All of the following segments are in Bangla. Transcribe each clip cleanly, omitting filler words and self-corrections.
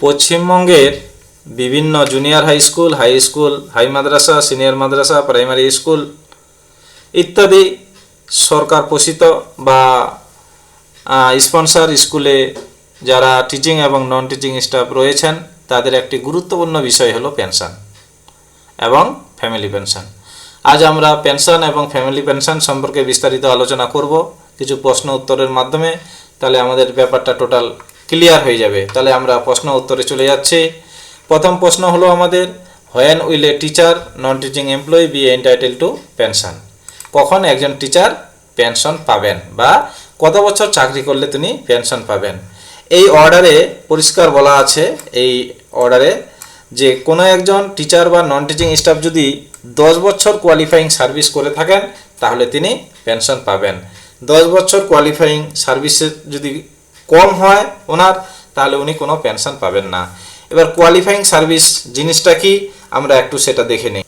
পশ্চিমবঙ্গের বিভিন্ন জুনিয়র হাই স্কুল, হাই মাদ্রাসা, সিনিয়র মাদ্রাসা, প্রাইমারি স্কুল ইত্যাদি সরকার পোষিত বা স্পন্সর স্কুলে যারা টিচিং এবং নন টিচিং স্টাফ রয়েছেন তাদের একটি গুরুত্বপূর্ণ বিষয় হলো পেনশন এবং ফ্যামিলি পেনশন। আজ আমরা পেনশন এবং ফ্যামিলি পেনশন সম্পর্কে বিস্তারিত আলোচনা করব কিছু প্রশ্ন উত্তরের মাধ্যমে। তাহলে আমাদের ব্যাপারটা টোটাল ক্লিয়ার হয়ে যাবে। তাহলে আমরা প্রশ্ন উত্তরে চলে যাচ্ছি। প্রথম প্রশ্ন হলো আমাদের, when will a teacher non teaching employee be entitle to pension? কখন একজন টিচার পেনশন পাবেন বা কত বছর চাকরি করলে তিনি পেনশন পাবেন? এই অর্ডারে পরিষ্কার বলা আছে, এই অর্ডারে যে কোনো একজন টিচার বা নন টিচিং স্টাফ যদি 10 বছর কোয়ালিফাইং সার্ভিস করে থাকেন তাহলে তিনি পেনশন পাবেন। 10 বছর কোয়ালিফাইং সার্ভিসের যদি কম হয় ওনার, তাহলে উনি কোনো পেনশন পাবেন না। এবার কোয়ালিফাইং সার্ভিস জিনিসটা কি আমরা একটু সেটা দেখে নিই।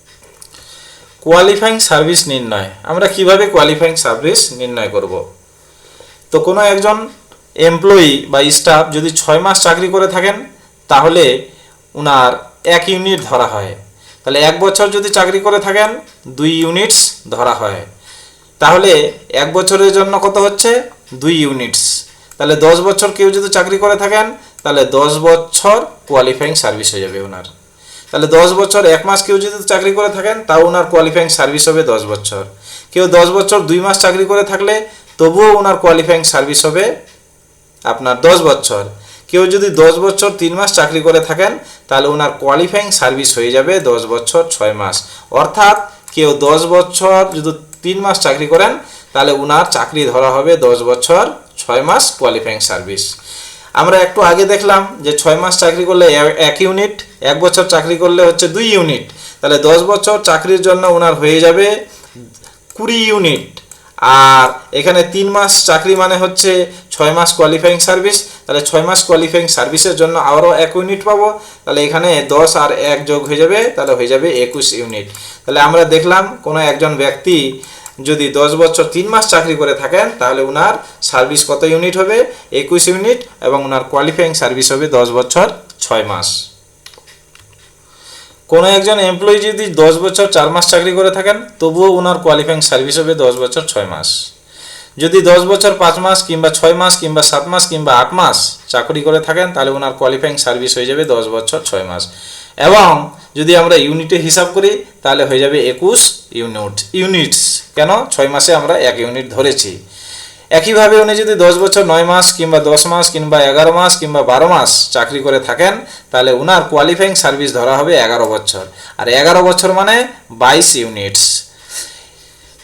কোয়ালিফাইং সার্ভিস নির্ণয়, আমরা কিভাবে কোয়ালিফাইং সার্ভিস নির্ণয় করব? তো কোনো একজন এমপ্লয়ি বা স্টাফ যদি 6 মাস চাকরি করে থাকেন তাহলে উনার 1 ইউনিট ধরা হয়। তাহলে 1 বছর যদি চাকরি করে থাকেন 2 ইউনিটস ধরা হয়। তাহলে 1 বছরের জন্য কত হচ্ছে? 2 ইউনিটস। তাহলে 10 বছর কেউ যদি চাকরি করে থাকেন তাহলে 10 বছর কোয়ালিফাইং সার্ভিস হয়ে যাবে ওনার। তাহলে 10 বছর 1 মাস কেউ যদি চাকরি করে থাকেন তাও ওনার কোয়ালিফাইং সার্ভিস হবে 10 বছর। কেউ 10 বছর 2 মাস চাকরি করে থাকলে তবুও ওনার কোয়ালিফাইং সার্ভিস হবে আপনার 10 বছর। কেউ যদি 10 বছর 3 মাস চাকরি করে থাকেন তাহলে ওনার কোয়ালিফাইং সার্ভিস হয়ে যাবে 10 বছর 6 মাস। অর্থাৎ কেউ 10 বছর যদি 3 মাস চাকরি করেন তাহলে ওনার চাকরি ধরা হবে 10 বছর 6 মাস কোয়ালিফাইং সার্ভিস। আমরা একটু আগে দেখলাম যে 6 মাস চাকরি করলে 1 ইউনিট, 1 বছর চাকরি করলে হচ্ছে 2 ইউনিট। তাহলে 10 বছর চাকরির জন্য ওনার হয়ে যাবে 20 ইউনিট। আর এখানে 3 মাস চাকরি মানে হচ্ছে 6 মাস কোয়ালিফাইং সার্ভিস। তাহলে 6 মাস কোয়ালিফাইং সার্ভিসের জন্য আরও 1 ইউনিট পাবো। তাহলে এখানে 10 আর 1 যোগ হয়ে যাবে, তাহলে হয়ে যাবে 21 ইউনিট। তাহলে আমরা দেখলাম কোনো একজন ব্যক্তি যদি 10 বছর 3 মাস চাকরি করে থাকেন তাহলে ওনার সার্ভিস কত ইউনিট হবে? 21 ইউনিট, এবং ওনার কোয়ালিফাইং সার্ভিস হবে 10 বছর 6 মাস। কোনো একজন এমপ্লয়ি যদি 10 বছর 4 মাস চাকরি করে থাকেন তবুও ওনার কোয়ালিফাইং সার্ভিস হবে 10 বছর 6 মাস। যদি 10 বছর 5 মাস কিংবা 6 মাস কিংবা 7 মাস কিংবা 8 মাস চাকরি করে থাকেন তাহলে ওনার কোয়ালিফাইং সার্ভিস হয়ে যাবে 10 বছর 6 মাস। এবং যদি আমরা ইউনিটে হিসাব করি তাহলে হয়ে যাবে 21 ইউনিটস। কেন? 6 মাসে আমরা 1 ইউনিট ধরেছি। একইভাবে উনি যদি 10 বছর 9 মাস কিংবা 10 মাস কিংবা 11 মাস কিংবা 12 মাস চাকরি করে থাকেন তাহলে ওনার কোয়ালিফাইং সার্ভিস ধরা হবে 11 বছর। আর 11 বছর মানে 22 ইউনিটস।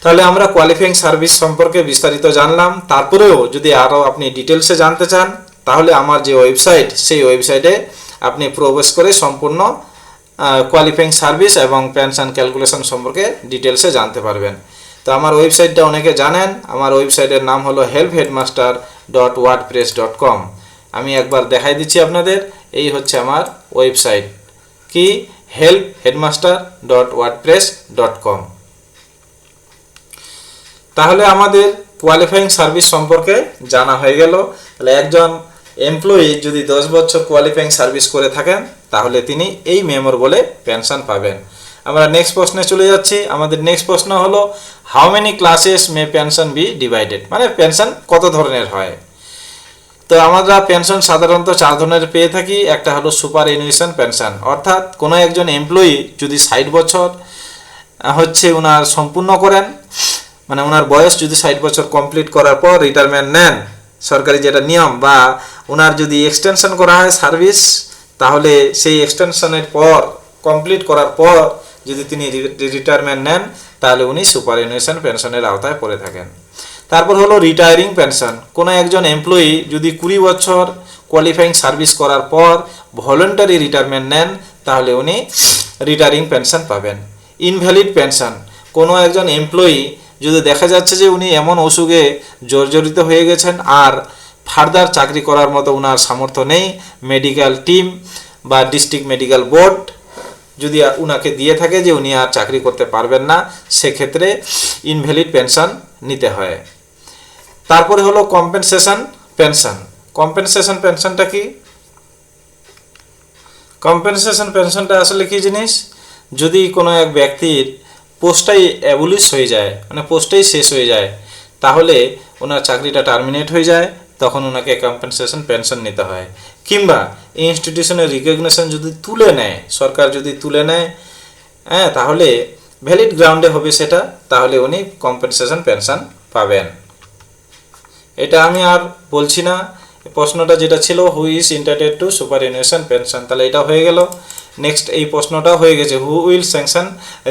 তাহলে আমরা কোয়ালিফাইং সার্ভিস সম্পর্কে বিস্তারিত জানলাম। তারপরেও যদি আরও আপনি ডিটেলসে জানতে চান তাহলে আমার যে ওয়েবসাইট, সেই ওয়েবসাইটে আপনি প্রবেশ করে সম্পূর্ণ কোয়ালিফাইং সার্ভিস এবং পেনশন ক্যালকুলেশন সম্পর্কে ডিটেলসে জানতে পারবেন। তো আমার ওয়েবসাইটটা অনেকে জানেন, আমার ওয়েবসাইটের নাম হলো helpheadmaster.wordpress.com। আমি একবার দেখাই দিচ্ছি আপনাদের, এই হচ্ছে আমার ওয়েবসাইট, কি helpheadmaster.wordpress.com। তাহলে আমাদের কোয়ালিফাইং সার্ভিস সম্পর্কে জানা হয়ে গেল। তাহলে একজন এমপ্লয়ি যদি 10 বছর কোয়ালিফাইং সার্ভিস করে থাকেন তাহলে তিনি এই মেমোর বলে পেনশন পাবেন। আমরা নেক্সট প্রশ্নে চলে যাচ্ছি। আমাদের নেক্সট প্রশ্ন হলো, how many classes may pension be divided? মানে পেনশন কত ধরনের হয়? তো আমরা পেনশন সাধারণত 4 ধরনের পেয়ে থাকি। একটা হলো সুপার এনুয়েশন পেনশন, অর্থাৎ কোনো একজন এমপ্লয়ি যদি 60 বছর হচ্ছে ওনার সম্পূর্ণ করেন, মানে ওনার বয়স যদি 60 বছর কমপ্লিট করার পর রিটায়ারমেন্ট নেন, সরকারি যেটা নিয়ম, বা ওনার যদি এক্সটেনশন করা হয় সার্ভিস, তাহলে সেই এক্সটেনশনের পর কমপ্লিট করার পর যদি তিনি রিটায়ারমেন্ট নেন তাহলে উনি সুপার এনুয়েশন পেনশনের আওতায় পড়ে থাকেন। তারপর হলো রিটায়ারিং পেনশন। কোনো একজন এমপ্লয়ি যদি 20 বছর কোয়ালিফাইং সার্ভিস করার পর ভলেন্টারি রিটায়ারমেন্ট নেন তাহলে উনি রিটায়ারিং পেনশন পাবেন। ইনভ্যালিড পেনশন, কোনো একজন এমপ্লয়ি যদি দেখা যাচ্ছে যে উনি এমন অসুখে জর্জরিত হয়ে গেছেন আর ফার্দার চাকরি করার মতো ওনার সামর্থ্য নেই, মেডিকেল টিম বা ডিস্ট্রিক্ট মেডিকেল বোর্ড যদি উনাকে দিয়ে থাকে যে উনি আর চাকরি করতে পারবেন না, সেক্ষেত্রে ইনভ্যালিড পেনশন নিতে হয়। তারপরে হলো কম্পেনসেশন পেনশন। কম্পেনসেশন পেনশনটা কি? কম্পেনসেশন পেনশনটা আসলে কি জিনিস, যদি কোনো এক ব্যক্তির পোস্টটাই অ্যাবলিশ হয়ে যায়, মানে পোস্টটাই শেষ হয়ে যায়, তাহলে ওনার চাকরিটা টার্মিনেট হয়ে যায়, তখন ওনাকে কম্পেনসেশন পেনশন নিতে হয়। কিংবা ইনস্টিটিউশনের রিকগনিশন যদি তুলে নেয়, সরকার যদি তুলে নেয়, হ্যাঁ, তাহলে ভ্যালিড গ্রাউন্ডে হবে সেটা, তাহলে উনি কম্পেনসেশন পেনশন পাবেন। এটা আমি আর বলছি না। প্রশ্নটা যেটা ছিল, হু ইজ ইন্টাইটেড টু সুপারঅ্যানুয়েশন পেনশন, তাহলে এটা হয়ে গেল। নেক্সট এই প্রশ্নটা হয়ে গেছে, who will sanction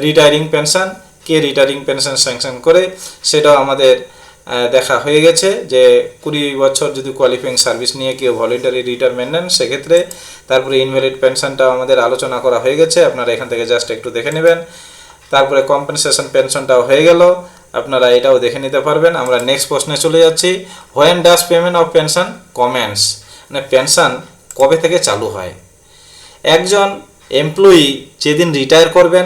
retiring pension, K retiring pension sanction করে, সেটাও আমাদের দেখা হয়ে গেছে যে 20 বছর যদি কোয়ালিফাইং সার্ভিস নিয়ে কেউ ভলেন্টারি রিটায়ারমেন্ট নেন সেক্ষেত্রে। তারপরে ইনভ্যালিড পেনশনটাও আমাদের আলোচনা করা হয়ে গেছে, আপনারা এখান থেকে জাস্ট একটু দেখে নেবেন। তারপরে কম্পেনসেশন পেনশনটাও হয়ে গেল, আপনারা এটাও দেখে নিতে পারবেন। আমরা নেক্সট প্রশ্নে চলে যাচ্ছি, when does payment of pension commence, মানে পেনশন কবে থেকে চালু হয়। একজন এমপ্লয়ি যেদিন রিটায়ার করবেন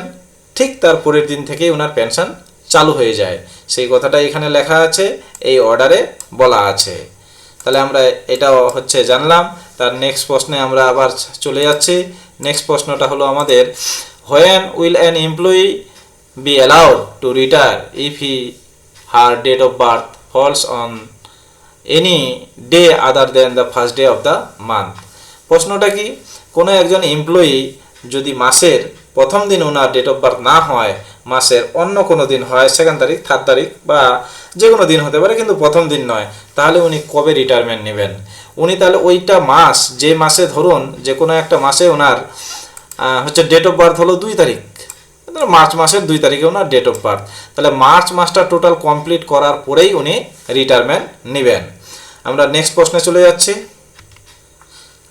ঠিক তার পরের দিন থেকেই ওনার পেনশন চালু হয়ে যায়, সেই কথাটা এখানে লেখা আছে, এই অর্ডারে বলা আছে। তাহলে আমরা এটাও হচ্ছে জানলাম। তার নেক্সট প্রশ্নে আমরা আবার চলে যাচ্ছি। নেক্সট প্রশ্নটা হলো আমাদের, when will an employee be allowed to retire if her date of birth falls on any day other than the first day of the month। প্রশ্নটা কি, কোনো একজন এমপ্লয়ি যদি মাসের প্রথম দিন ওনার ডেট অফ বার্থ না হয়, মাসের অন্য কোনো দিন হয়, 2nd তারিখ, 3rd তারিখ বা যে কোনো দিন হতে পারে, কিন্তু প্রথম দিন নয়, তাহলে উনি কবে রিটায়ারমেন্ট নেবেন? উনি তাহলে ওইটা মাস, যে মাসে ধরুন যে কোনো একটা মাসে ওনার হচ্ছে ডেট অফ বার্থ হলো 2 তারিখ, মার্চ মাসের 2 তারিখে ওনার ডেট অফ বার্থ, তাহলে মার্চ মাসটা টোটাল কমপ্লিট করার পরেই উনি রিটায়ারমেন্ট নেবেন। আমরা নেক্সট প্রশ্নে চলে যাচ্ছি।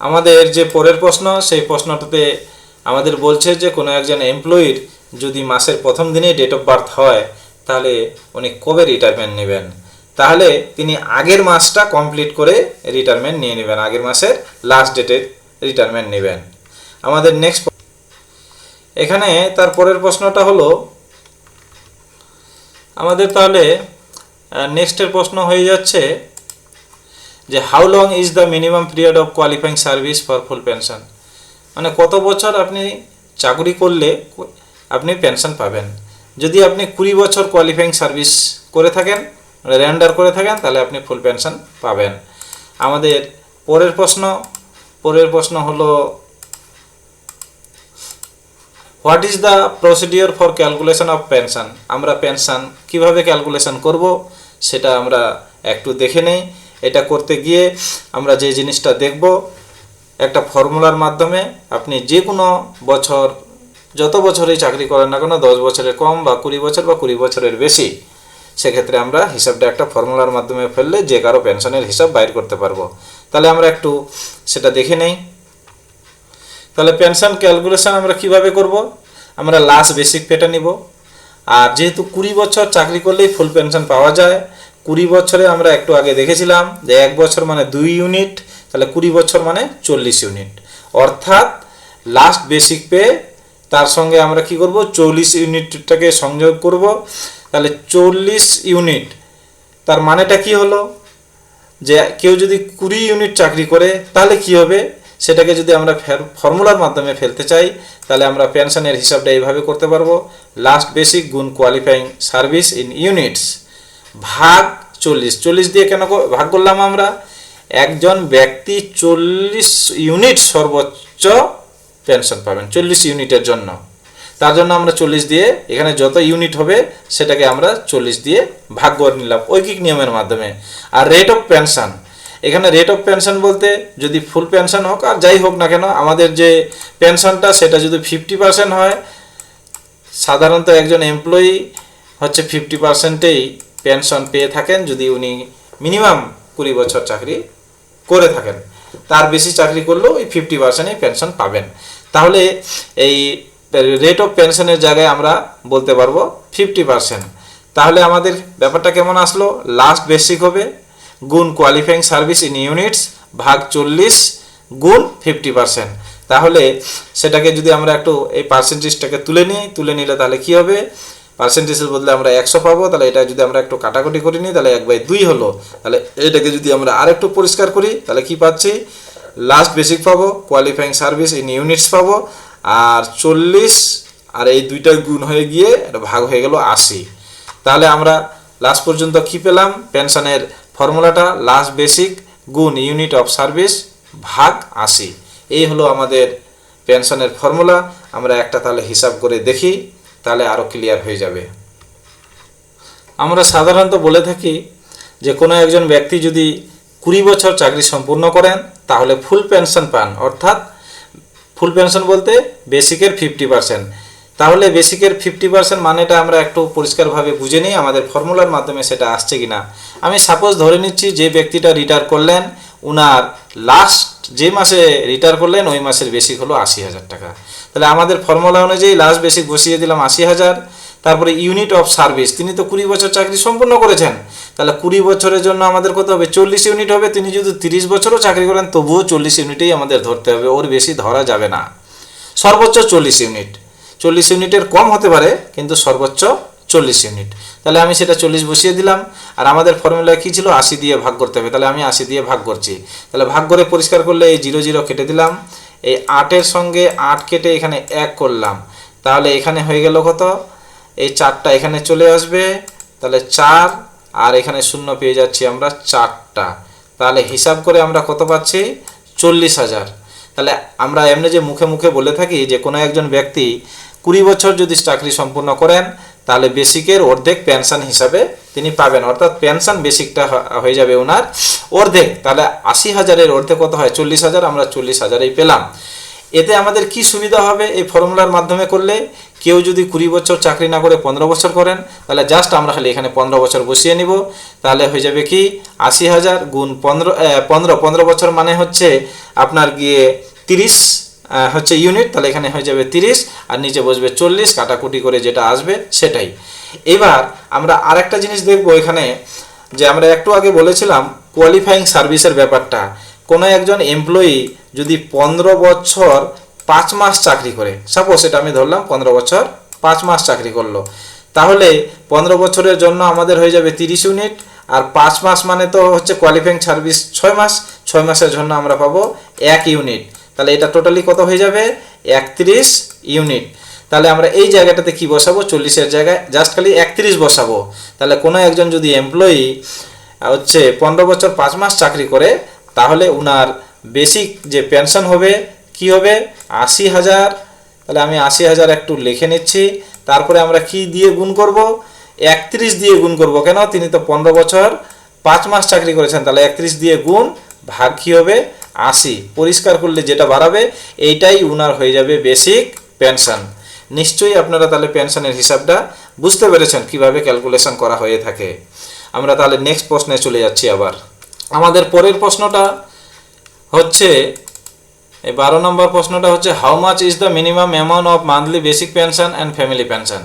আমাদের যে পরের প্রশ্ন, সেই প্রশ্নটাতে আমাদের বলছে যে কোনো একজন এমপ্লয়ির যদি মাসের প্রথম দিনে ডেট অফ বার্থ হয়, তাহলে উনি কবে রিটায়ারমেন্ট নেবেন? তাহলে তিনি আগের মাসটা কমপ্লিট করে রিটায়ারমেন্ট নিয়ে নেবেন, আগের মাসের লাস্ট ডেটে রিটায়ারমেন্ট নেবেন। আমাদের নেক্সট এখানে তার পরের প্রশ্নটা হলো আমাদের, তাহলে নেক্সটের প্রশ্ন হয়ে যাচ্ছে যে how long is the minimum period of qualifying service for full pension, মানে কত বছর আপনি চাকরি করলে আপনি পেনশন পাবেন। যদি আপনি 20 বছর কোয়ালিফাইং সার্ভিস করে থাকেন, রেন্ডার করে থাকেন, তাহলে আপনি ফুল পেনশন পাবেন। আমাদের পরের প্রশ্ন হলো, what is the procedure for calculation of pension, আমরা পেনশন কিভাবে ক্যালকুলেশন করব সেটা আমরা একটু দেখে নেই। এটা করতে গিয়ে আমরা যে জিনিসটা দেখব, একটা ফর্মুলার মাধ্যমে আপনি যে কোনো বছর, যত বছরেই চাকরি করেন না কেন, 10 বছরের কম বা 20 বছর বা 20 বছরের বেশি, সেক্ষেত্রে আমরা হিসাবটা একটা ফর্মুলার মাধ্যমে ফেললে যে কারো পেনশনের হিসাব বাইর করতে পারবো। তাহলে আমরা একটু সেটা দেখে নেই। তাহলে পেনশন ক্যালকুলেশন আমরা কিভাবে করব, আমরা লাস্ট বেসিক পেটা নিব। আর যেহেতু 20 বছর চাকরি করলেই ফুল পেনশন পাওয়া যায়, 20 বছরে আমরা একটু আগে দেখেছিলাম যে 1 বছর মানে 2 ইউনিট, তাহলে 20 বছর মানে 40 ইউনিট, অর্থাৎ লাস্ট বেসিক পে তার সঙ্গে আমরা কি করব, 40 ইউনিটটাকে সংযোগ করব। তাহলে 40 ইউনিট, তার মানেটা কি হলো, যে কেউ যদি 20 ইউনিট চাকরি করে তাহলে কি হবে, সেটাকে যদি আমরা ফর্মুলার মাধ্যমে ফেলতে চাই, তাহলে আমরা পেনশনের হিসাবটা এইভাবে করতে পারবো, লাস্ট বেসিক গুণ কোয়ালিফাইং সার্ভিস ইন ইউনিটস ভাগ 40। 40 দিয়ে কেন ভাগ করলাম আমরা, একজন ব্যক্তি 40 ইউনিট সর্বোচ্চ পেনশন পাবেন 40 ইউনিটের জন্য, তার জন্য আমরা 40 দিয়ে, এখানে যত ইউনিট হবে সেটাকে আমরা 40 দিয়ে ভাগ করে নিলাম ঐকিক নিয়মের মাধ্যমে। আর রেট অফ পেনশন, এখানে রেট অফ পেনশন বলতে যদি ফুল পেনশন হোক আর যাই হোক না কেন, আমাদের যে পেনশনটা সেটা যদি 50% হয়, সাধারণত একজন এমপ্লয়ি হচ্ছে 50%ই পেনশন পেয়ে থাকেন যদি উনি মিনিমাম 20 বছর চাকরি করে থাকেন, তার বেশি চাকরি করলেও ওই 50%ই পেনশন পাবেন। তাহলে এই রেট অফ পেনশনের জায়গায় আমরা বলতে পারবো 50%। তাহলে আমাদের ব্যাপারটা কেমন আসলো, লাস্ট বেসিক হবে গুণ কোয়ালিফাইং সার্ভিস ইন ইউনিটস ভাগ 40 গুণ 50%। তাহলে সেটাকে যদি আমরা একটু এই পার্সেন্টেজটাকে তুলে নিলে তাহলে কি হবে, পার্সেন্টেজের বদলে আমরা 100 পাবো। তাহলে এটা যদি আমরা একটু কাটাকুটি করে নিই তাহলে 1/2 হলো। তাহলে এটাকে যদি আমরা আরেকটু পরিষ্কার করি তাহলে কি পাচ্ছি, লাস্ট বেসিক পাবো, কোয়ালিফাইং সার্ভিস ইন ইউনিটস পাবো, আর 40 আর এই দুইটা গুণ হয়ে গিয়ে এটা ভাগ হয়ে গেল 80। তাহলে আমরা লাস্ট পর্যন্ত কি পেলাম? পেনশনের ফর্মুলাটা লাস্ট বেসিক গুণ ইউনিট অফ সার্ভিস ভাগ 80। এই হলো আমাদের পেনশনের ফর্মুলা। আমরা একটা তাহলে হিসাব করে দেখি, তাহলে আরও ক্লিয়ার হয়ে যাবে। আমরা সাধারণত বলে থাকি যে কোনো একজন ব্যক্তি যদি 20 বছর চাকরি সম্পূর্ণ করেন তাহলে ফুল পেনশন পান, অর্থাৎ ফুল পেনশন বলতে বেসিকের 50%। তাহলে বেসিকের 50% মানেটা আমরা একটু পরিষ্কারভাবে বুঝে নিই, আমাদের ফর্মুলার মাধ্যমে সেটা আসছে কিনা। আমি সাপোজ ধরে নিচ্ছি যে ব্যক্তিটা রিটায়ার করলেন, উনার লাস্ট যে মাসে রিটায়ার করলেন ওই মাসের বেসিক হলো 80,000 টাকা। তাহলে আমাদের ফর্মুলা অনুযায়ী লাস্ট বেসিক বসিয়ে দিলাম 80,000। তারপরে ইউনিট অফ সার্ভিস, তিনি তো 20 বছর চাকরি সম্পূর্ণ করেছেন, তাহলে 20 বছরের জন্য আমাদের কত হবে? 40 ইউনিট হবে। তিনি যদি 30 বছরও চাকরি করেন তবুও 40 ইউনিটেই আমাদের ধরতে হবে, ওর বেশি ধরা যাবে না। সর্বোচ্চ 40 ইউনিট, 40 ইউনিটের কম হতে পারে কিন্তু সর্বোচ্চ 40 ইউনিট। তাহলে আমি সেটা 40 বসিয়ে দিলাম। আর আমাদের ফর্মুলা কী ছিল? 80 দিয়ে ভাগ করতে হবে। তাহলে আমি 80 দিয়ে ভাগ করছি। তাহলে ভাগ করে পরিষ্কার করলে এই 0 0 কেটে দিলাম, এই 8-এর সঙ্গে 8 কেটে এখানে 1 করলাম, তাহলে এখানে হয়ে গেল কত? এই 4টা এখানে চলে আসবে, তাহলে 4, আর এখানে 0 পেয়ে যাচ্ছি আমরা 4টা। তাহলে হিসাব করে আমরা কত পাচ্ছি? 40,000। তাহলে আমরা এমনি যে মুখে মুখে বলে থাকি যে কোনো একজন ব্যক্তি 20 বছর যদি চাকরি সম্পূর্ণ করেন তাহলে বেসিকের অর্ধেক পেনশন হিসাবে তিনি পাবেন, অর্থাৎ পেনশন বেসিকটা হয়ে যাবে ওনার অর্ধেক। তাহলে 80,000-এর অর্ধেক কত হয়? 40,000। আমরা 40,000-এই পেলাম। এতে আমাদের কি সুবিধা হবে এই ফর্মুলার মাধ্যমে করলে? কেউ যদি 20 বছর চাকরি না করে 15 বছর করেন তাহলে জাস্ট আমরা খালি এখানে 15 বছর বসিয়ে নিব। তাহলে হয়ে যাবে কি? 80,000 গুণ 15 বছর মানে হচ্ছে আপনার গিয়ে 30 হচ্ছে ইউনিট। তাহলে এখানে হয়ে যাবে 30 আর নিচে বসবে 40, কাটাকুটি করে যেটা আসবে সেটাই। এবার আমরা আরেকটা জিনিস দেখবো এখানে, যে আমরা একটু আগে বলেছিলাম কোয়ালিফাইং সার্ভিসের ব্যাপারটা। কোনো একজন এমপ্লয়ি যদি 15 বছর 5 মাস চাকরি করে, সাপোজ এটা আমি ধরলাম 15 বছর 5 মাস চাকরি করলো, তাহলে 15 বছরের জন্য আমাদের হয়ে যাবে 30 ইউনিট, আর 5 মাস মানে তো হচ্ছে কোয়ালিফাইং সার্ভিস 6 মাস, 6 মাসের জন্য আমরা পাবো 1 ইউনিট। তাহলে এটা টোটালি কত হয়ে যাবে? 31 ইউনিট। তাহলে আমরা এই জায়গাটাতে কি বসাবো? 40-এর জায়গায় জাস্ট খালি 31 বসাবো। তাহলে কোনো একজন যদি এমপ্লয়ি হচ্ছে 15 বছর 5 মাস চাকরি করে তাহলে উনার বেসিক যে পেনশন হবে কি হবে? 80,000। তাহলে আমি 80,000 একটু লিখে নিচ্ছি। তারপরে আমরা কি দিয়ে গুণ করব? 31 দিয়ে গুণ করব। কেন? তিনি তো 15 বছর 5 মাস চাকরি করেছেন, তাহলে 31 দিয়ে গুণ ভাগ কি হবে? 80। পরিষ্কার করলে যেটা বাড়াবে এইটাই উনার হয়ে যাবে বেসিক পেনশন। নিশ্চয়ই আপনারা তাহলে পেনশনের হিসাবটা বুঝতে পেরেছেন কিভাবে ক্যালকুলেশন করা হয়ে থাকে। আমরা তাহলে নেক্সট প্রশ্নে চলে যাচ্ছি। আবার আমাদের পরের প্রশ্নটা হচ্ছে, এই 12 নম্বর প্রশ্নটা হচ্ছে, how much is the minimum amount of monthly basic pension and family pension?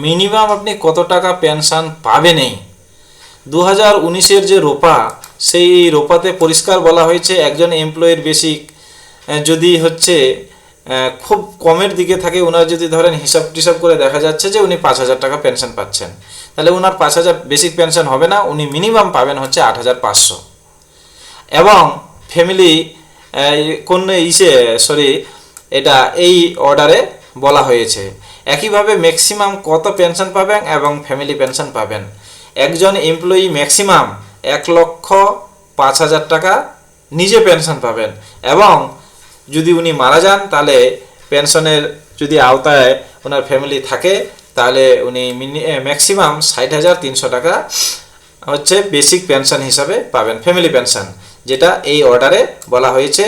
Minimum আপনি কত টাকা পেনশন পাবেনই। 2019-এর যে রোপা, সেই রোপাতে পরিষ্কার বলা হয়েছে একজন এমপ্লয়ির বেসিক যদি হচ্ছে খুব কমের দিকে থাকে, ওনার যদি ধরেন হিসাব টিসাব করে দেখা যাচ্ছে যে উনি 5,000 টাকা পেনশন পাচ্ছেন, তাহলে ওনার 5,000 বেসিক পেনশন হবে না, উনি মিনিমাম পাবেন হচ্ছে 8,500। এবং ফ্যামিলি কোন এটা এই অর্ডারে বলা হয়েছে। একইভাবে ম্যাক্সিমাম কত পেনশন পাবেন এবং ফ্যামিলি পেনশন পাবেন। একজন এমপ্লয়ি ম্যাক্সিমাম 1,05,000 টাকা নিজে পেনশন পাবেন, এবং যদি উনি মারা যান তাহলে পেনশনের যদি আওতায় ওনার ফ্যামিলি থাকে তাহলে উনি ম্যাক্সিমাম 60,300 টাকা হচ্ছে বেসিক পেনশন হিসাবে পাবেন, ফ্যামিলি পেনশন, যেটা এই অর্ডারে বলা হয়েছে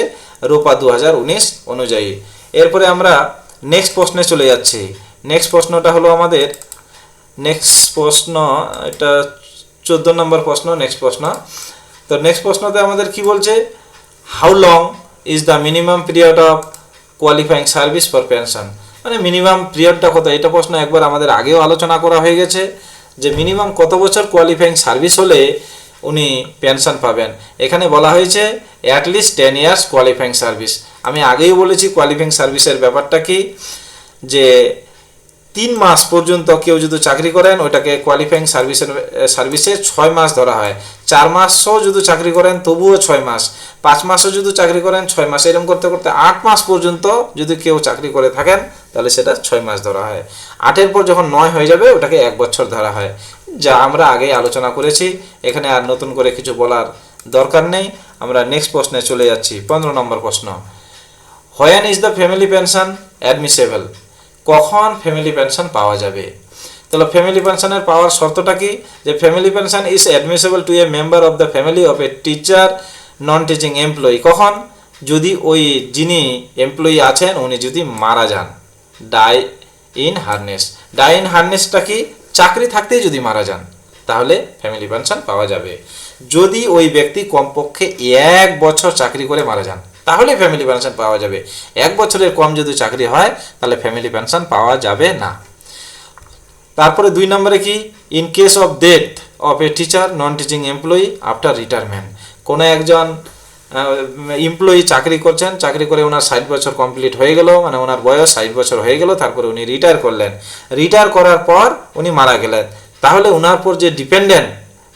রোপা 2019 অনুযায়ী। এরপরে আমরা নেক্সট প্রশ্নে চলে যাচ্ছি। নেক্সট প্রশ্নটা হলো আমাদের নেক্সট প্রশ্ন, এটা 14 নম্বর প্রশ্ন। নেক্সট প্রশ্ন, তো নেক্সট প্রশ্নতে আমাদের কি বলছে? How long is the minimum period of qualifying service for pension? মানে মিনিমাম পিরিয়ডটা কত? এটা প্রশ্ন একবার আমাদের আগেও আলোচনা করা হয়ে গেছে যে মিনিমাম কত বছর কোয়ালিফাইং সার্ভিস হলে উনি পেনশন পাবেন। এখানে বলা হয়েছে অ্যাটলিস্ট 10 ইয়ার্স কোয়ালিফাইং সার্ভিস। আমি আগেই বলেছি কোয়ালিফাইং সার্ভিসের ব্যাপারটা কি, যে 3 মাস পর্যন্ত কেউ যদি চাকরি করেন ওইটাকে কোয়ালিফাইং সার্ভিসে 6 মাস ধরা হয়। 4 মাসও যদি চাকরি করেন তবুও 6 মাস, 5 মাসও যদি চাকরি করেন 6 মাস, এরকম করতে করতে 8 মাস পর্যন্ত যদি কেউ চাকরি করে থাকেন তাহলে সেটা 6 মাস ধরা হয়। 8-এর পর যখন 9 হয়ে যাবে ওটাকে 1 বছর ধরা হয়, যা আমরা আগেই আলোচনা করেছি। এখানে আর নতুন করে কিছু বলার দরকার নেই। আমরা নেক্সট প্রশ্নে চলে যাচ্ছি। 15 নম্বর প্রশ্ন, when is the family pension admissible? কখন ফ্যামিলি পেনশন পাওয়া যাবে? তাহলে ফ্যামিলি পেনশনের পাওয়ার শর্তটা কি? যে family pension is admissible to a member of the family of a teacher non teaching employee. কখন? যদি ওই যিনি এমপ্লয়ি আছেন উনি যদি মারা যান, die in harness. Die in হার্নেসটা কি? চাকরি থাকতেই যদি মারা যান তাহলে ফ্যামিলি পেনশন পাওয়া যাবে। যদি ওই ব্যক্তি কমপক্ষে 1 বছর চাকরি করে মারা যান তাহলে ফ্যামিলি পেনশন পাওয়া যাবে। 1 বছরের কম যদি চাকরি হয় তাহলে ফ্যামিলি পেনশন পাওয়া যাবে না। তারপরে 2 নম্বরে কি? In case of death of a teacher non teaching employee after retirement. কোনো একজন এমপ্লয়ি চাকরি করছেন, চাকরি করে ওনার 60 বছর কমপ্লিট হয়ে গেল, মানে ওনার বয়স 60 বছর হয়ে গেল, তারপরে উনি রিটায়ার করলেন। রিটায়ার করার পর উনি মারা গেলেন, তাহলে ওনার পর যে ডিপেন্ডেন্ট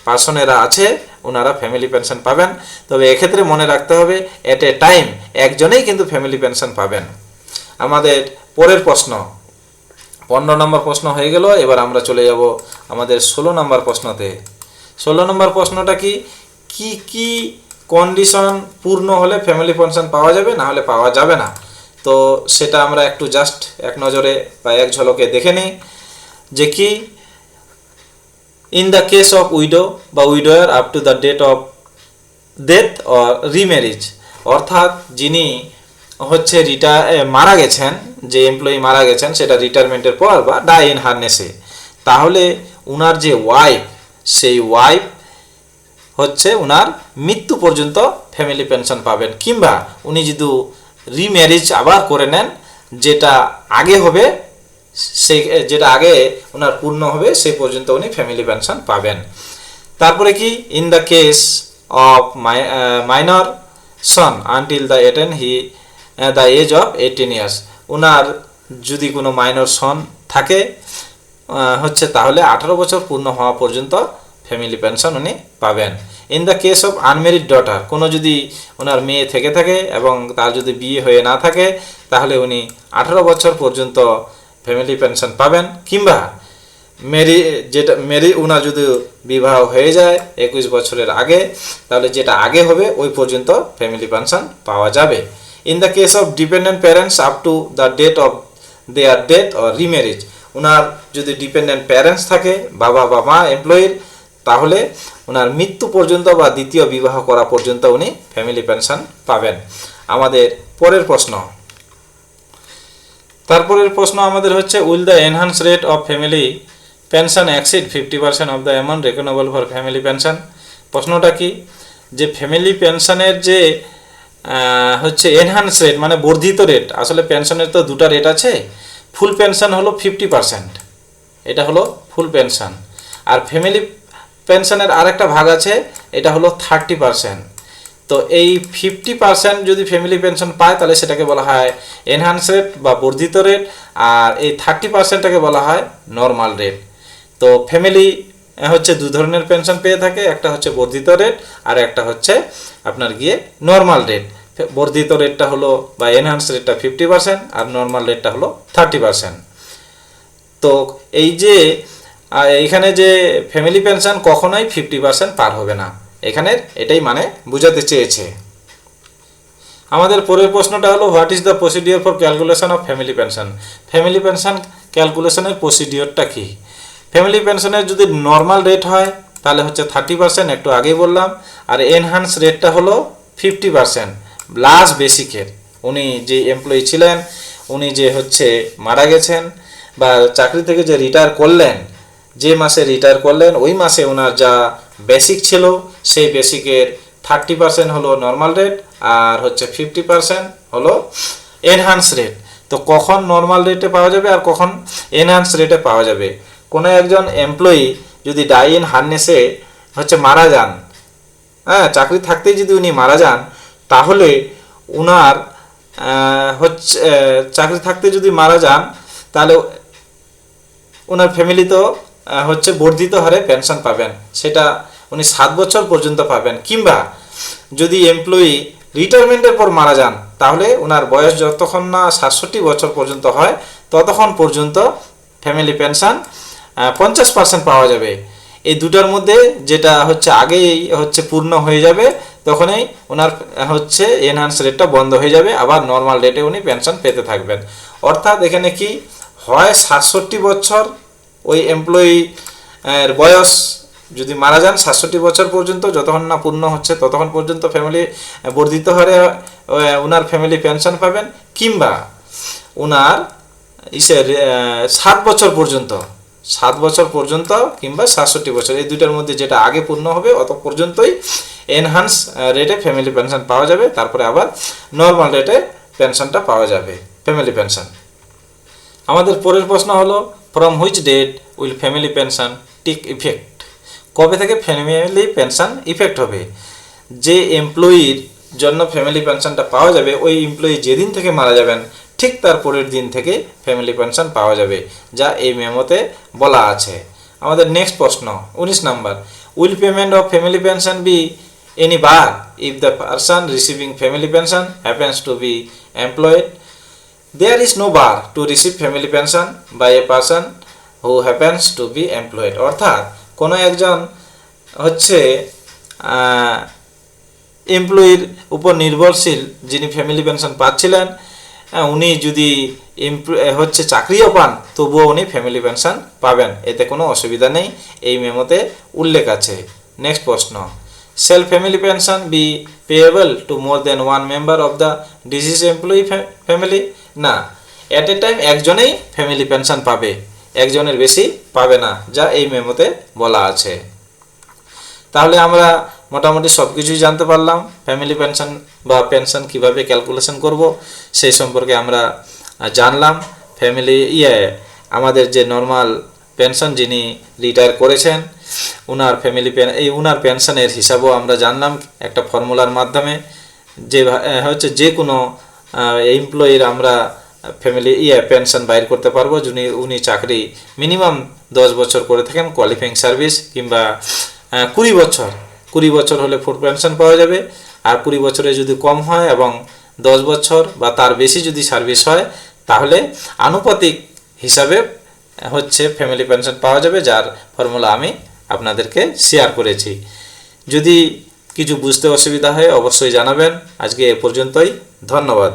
পার্সনেরা আছে ওনারা ফ্যামিলি পেনশন পাবেন। তবে এক্ষেত্রে মনে রাখতে হবে এট এ টাইম একজনেই কিন্তু ফ্যামিলি পেনশন পাবেন। আমাদের পরের প্রশ্ন 15 নম্বর প্রশ্ন হয়ে গেল। এবার আমরা চলে যাব আমাদের 16 নম্বর প্রশ্নতে। 16 নম্বর প্রশ্নটা কি? কি কি কন্ডিশন পূর্ণ হলে ফ্যামিলি পেনশন পাওয়া যাবে, না হলে পাওয়া যাবে না? তো সেটা আমরা একটু জাস্ট এক নজরে বা এক ঝলকে দেখে নিই যে কি, in the case of widow বা widower up to the date of death or remarriage. অর্থাৎ যিনি হচ্ছে মারা গেছেন, যে এমপ্লয়ি মারা গেছেন সেটা রিটায়ারমেন্টের পর বা ডাই ইন হার্নেসে, তাহলে উনার যে ওয়াইফ, সেই ওয়াইফ হচ্ছে উনার মৃত্যু পর্যন্ত ফ্যামিলি পেনশন পাবেন। কিংবা উনি যদি রিম্যারিজ আবার করে নেন, যেটা আগে হবে, সেই যেটা আগে ওনার পূর্ণ হবে সেই পর্যন্ত উনি ফ্যামিলি পেনশন পাবেন। তারপরে কি? In the case of minor son until the attain the age of 18 years. ওনার যদি কোনো মাইনর সন থাকে হচ্ছে তাহলে 18 বছর পূর্ণ হওয়া পর্যন্ত ফ্যামিলি পেনশন উনি পাবেন। In the case of unmarried daughter, কোনো যদি ওনার মেয়ে থেকে থাকে এবং তার যদি বিয়ে হয়ে না থাকে তাহলে উনি 18 বছর পর্যন্ত ফ্যামিলি পেনশন পাবেন। কিংবা ওনার যদি বিবাহ হয়ে যায় 21 বছরের আগে, তাহলে যেটা আগে হবে ওই পর্যন্ত ফ্যামিলি পেনশন পাওয়া যাবে। In the case of dependent parents up to the date of their death or remarriage, ওনার যদি ডিপেন্ডেন্ট প্যারেন্টস থাকে, বাবা বা মা এমপ্লয়ির, তাহলে ওনার মৃত্যু পর্যন্ত বা দ্বিতীয় বিবাহ করা পর্যন্ত উনি ফ্যামিলি পেনশন পাবেন। আমাদের পরের প্রশ্ন, তারপরের প্রশ্ন আমাদের হচ্ছে, will the enhance rate of family pension exceed 50% of the amount reckonable for family pension? প্রশ্নটা কি? যে ফ্যামিলি পেনশনের যে হচ্ছে এনহান্স রেট মানে বর্ধিত রেট, আসলে পেনশনের তো দুটো রেট আছে। ফুল পেনশন হলো 50%, এটা হলো ফুল পেনশন। আর ফ্যামিলি পেনশনের আরেকটা ভাগ আছে, এটা হলো 30%। তো এই 50% যদি ফ্যামিলি পেনশন পায় তাহলে সেটাকে বলা হয় এনহান্স রেট বা বর্ধিত রেট, আর এই 30%টাকে বলা হয় নর্মাল রেট। তো ফ্যামিলি হচ্ছে দু ধরনের পেনশন পেয়ে থাকে, একটা হচ্ছে বর্ধিত রেট আর একটা হচ্ছে আপনার গিয়ে নর্মাল রেট। বর্ধিত রেটটা হলো বা এনহান্স রেটটা 50% আর নর্মাল রেটটা হলো 30%। তো এই যে এখানে যে ফ্যামিলি পেনশন কখনোই 50% পার হবে না, এখানের এটাই মানে বোঝাতে চেয়েছে। আমাদের পরের প্রশ্নটা হলো, what is the procedure for calculation of family pension? Family pension ক্যালকুলেশনের প্রসিডিওরটা কি? ফ্যামিলি পেনশনের যদি নর্মাল রেট হয় তাহলে হচ্ছে 30%, একটু আগেই বললাম। আর এনহান্স রেটটা হলো 50% প্লাস বেসিকের। উনি যে এমপ্লয়ি ছিলেন, উনি যে হচ্ছে মারা গেছেন বা চাকরি থেকে যে রিটায়ার করলেন, যে মাসে রিটায়ার করলেন ওই মাসে ওনার যা বেসিক ছিল সেই বেসিকের 30% হলো নর্মাল রেট আর হচ্ছে 50% হলো এনহান্স রেট। তো কখন নর্মাল রেটে পাওয়া যাবে আর কখন এনহান্স রেটে পাওয়া যাবে? কোনো একজন এমপ্লয়ি যদি ডাই ইন হার্নেসে হচ্ছে মারা যান, হ্যাঁ, চাকরি থাকতেই যদি উনি মারা যান, তাহলে উনার হচ্ছে চাকরি থাকতে যদি মারা যান তাহলে ওনার ফ্যামিলি তো হচ্ছে বর্ধিত হারে পেনশন পাবেন, সেটা উনি 7 বছর পর্যন্ত পাবেন। কিংবা যদি এমপ্লয়ি রিটায়ারমেন্টের পর মারা যান তাহলে ওনার বয়স যতক্ষণ না 67 বছর পর্যন্ত হয় ততক্ষণ পর্যন্ত ফ্যামিলি পেনশন 50% পাওয়া যাবে। এই দুটার মধ্যে যেটা হচ্ছে আগেই হচ্ছে পূর্ণ হয়ে যাবে তখনই ওনার হচ্ছে এনহান্স রেটটা বন্ধ হয়ে যাবে, আবার নর্মাল রেটে উনি পেনশন পেতে থাকবেন। অর্থাৎ এখানে কি হয় 67 বছর ওই এমপ্লয়ি এর বয়স যদি মারা যান 67 বছর পর্যন্ত যতক্ষণ না পূর্ণ হচ্ছে ততক্ষণ পর্যন্ত ফ্যামিলি বর্ধিত হারে ওনার ফ্যামিলি পেনশন পাবেন। কিংবা ওনার 7 বছর পর্যন্ত 7 বছর পর্যন্ত কিংবা 67 বছর এই দুইটার মধ্যে যেটা আগে পূর্ণ হবে অত পর্যন্তই এনহান্স রেটে ফ্যামিলি পেনশন পাওয়া যাবে, তারপরে আবার নর্মাল রেটে পেনশনটা পাওয়া যাবে ফ্যামিলি পেনশন। আমাদের পরের প্রশ্ন হলো from which date will family pension take effect? কবে থেকে ফ্যামিলি পেনশন ইফেক্ট হবে? যে এমপ্লয়ির জন্য ফ্যামিলি পেনশনটা পাওয়া যাবে ওই এমপ্লয়ি যেদিন থেকে মারা যাবেন ঠিক তার পরের দিন থেকে ফ্যামিলি পেনশন পাওয়া যাবে, যা এই মেমোতে বলা আছে। আমাদের নেক্সট প্রশ্ন 19 number, will payment of family pension be any bar if the person receiving family pension happens to be employed? There is no bar to receive family pension by a person who happens to be employed. অর্থাৎ কোনো একজন হচ্ছে এমপ্লয়ির উপর নির্ভরশীল যিনি ফ্যামিলি পেনশন পাচ্ছিলেন উনি যদি হচ্ছে চাকরিও পান তবুও উনি ফ্যামিলি পেনশন পাবেন, এতে কোনো অসুবিধা নেই, এই মেমোতে উল্লেখ আছে। নেক্সট প্রশ্ন, shall family pension be payable to more than one member of the deceased employee family? না, অ্যাট এ টাইম একজনেই ফ্যামিলি পেনশন পাবে, একজনের বেশি পাবে না, যা এই মেমোতে বলা আছে। তাহলে আমরা মোটামুটি সব কিছুই জানতে পারলাম। ফ্যামিলি পেনশন বা পেনশন কিভাবে ক্যালকুলেশন করব সেই সম্পর্কে আমরা জানলাম। আমাদের যে নর্মাল পেনশন যিনি রিটায়ার করেছেন উনার উনার পেনশনের হিসাবও আমরা জানলাম একটা ফর্মুলার মাধ্যমে, যে হচ্ছে যে কোনো এমপ্লয়ির আমরা ফ্যামিলি পেনশন বাইর করতে পারবো যদি উনি চাকরি মিনিমাম 10 বছর করে থাকেন কোয়ালিফাইং সার্ভিস, কিংবা 20 বছর হলে ফুল পেনশন পাওয়া যাবে। আর 20 বছরে যদি কম হয় এবং 10 বছর বা তার বেশি যদি সার্ভিস হয় তাহলে আনুপাতিক হিসাবে হচ্ছে ফ্যামিলি পেনশন পাওয়া যাবে, যার ফর্মুলা আমি আপনাদেরকে শেয়ার করেছি। যদি কিছু বুঝতে অসুবিধা হয় অবশ্যই জানাবেন। আজকে এ পর্যন্তই, ধন্যবাদ।